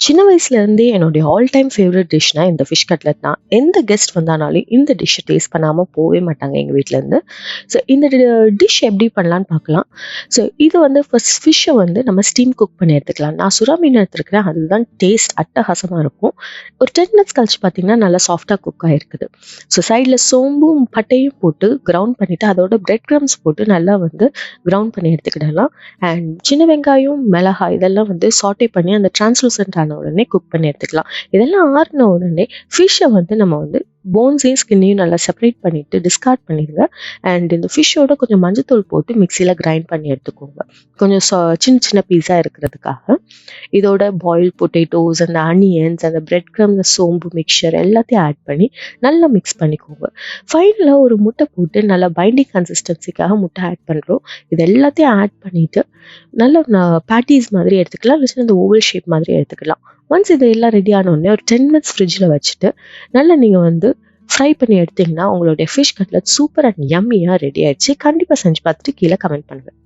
சின்ன வயசுலேருந்தே என்னுடைய ஆல் டைம் ஃபேவரட் டிஷ்னா இந்த ஃபிஷ் கட்லட் தான். எந்த கெஸ்ட் வந்தானாலும் இந்த டிஷ்ஷை டேஸ்ட் பண்ணாமல் போகவே மாட்டாங்க எங்கள் வீட்டிலேருந்து. ஸோ இந்த டிஷ் எப்படி பண்ணலான்னு பார்க்கலாம். ஸோ இது வந்து ஃபர்ஸ்ட் ஃபிஷ்ஷை வந்து நம்ம ஸ்டீம் குக் பண்ணி எடுத்துக்கலாம். நான் சுறா மீன் எடுத்துருக்கிறேன், அதுதான் டேஸ்ட் அட்டகாசமாக இருக்கும். ஒரு 10 மினிட்ஸ் கழிச்சு பார்த்தீங்கன்னா நல்லா சாஃப்டாக குக் ஆகிருக்குது. ஸோ சைடில் சோம்பும் பட்டையும் போட்டு கிரவுண்ட் பண்ணிவிட்டு அதோட பிரெட் க்ரம்ஸ் போட்டு நல்லா வந்து கிரவுண்ட் பண்ணி எடுத்துக்கிடலாம். அண்ட் சின்ன வெங்காயம், மிளகாய் இதெல்லாம் வந்து சாட்டே பண்ணி அந்த டிரான்ஸ்லூசன்ட் ஆன உடனே குக் பண்ணி எடுத்துக்கலாம். இதெல்லாம் ஆறின உடனே ஃபிஷ்ஷை வந்து நம்ம வந்து போன்ஸையும் ஸ்கின்னையும் நல்லா செப்பரேட் பண்ணிவிட்டு டிஸ்கார்ட் பண்ணிடுங்க. அண்ட் இந்த ஃபிஷ்ஷோட கொஞ்சம் மஞ்சத்தூள் போட்டு மிக்சியில் கிரைண்ட் பண்ணி எடுத்துக்கோங்க, கொஞ்சம் சின்ன சின்ன பீஸாக இருக்கிறதுக்காக. இதோட பாயில் பொட்டேட்டோஸ், அந்த அனியன்ஸ், அந்த பிரெட் க்ரம், அந்த சோம்பு மிக்சர் எல்லாத்தையும் ஆட் பண்ணி நல்லா மிக்ஸ் பண்ணிக்கோங்க. ஃபைனலாக ஒரு முட்டை போட்டு நல்லா பைண்டிங் கன்சிஸ்டன்சிக்காக முட்டை ஆட் பண்ணுறோம். இது எல்லாத்தையும் ஆட் பண்ணிவிட்டு நல்லா பேட்டிஸ் மாதிரி எடுத்துக்கலாம், இல்லை அந்த ஓவல் ஷேப் மாதிரி எடுத்துக்கலாம். ஒன்ஸ் இது எல்லாம் ரெடி ஆனோடனே ஒரு 10 மினிட்ஸ் ஃப்ரிட்ஜில் வச்சுட்டு நல்லா நீங்கள் வந்து ஃப்ரை பண்ணி எடுத்தீங்கன்னா உங்களுடைய ஃபிஷ் கட்லட் சூப்பர் அண்ட் யம்மியாக ரெடி ஆயிடுச்சு. கண்டிப்பாக செஞ்சு பார்த்துட்டு கீழே கமெண்ட் பண்ணுங்கள்.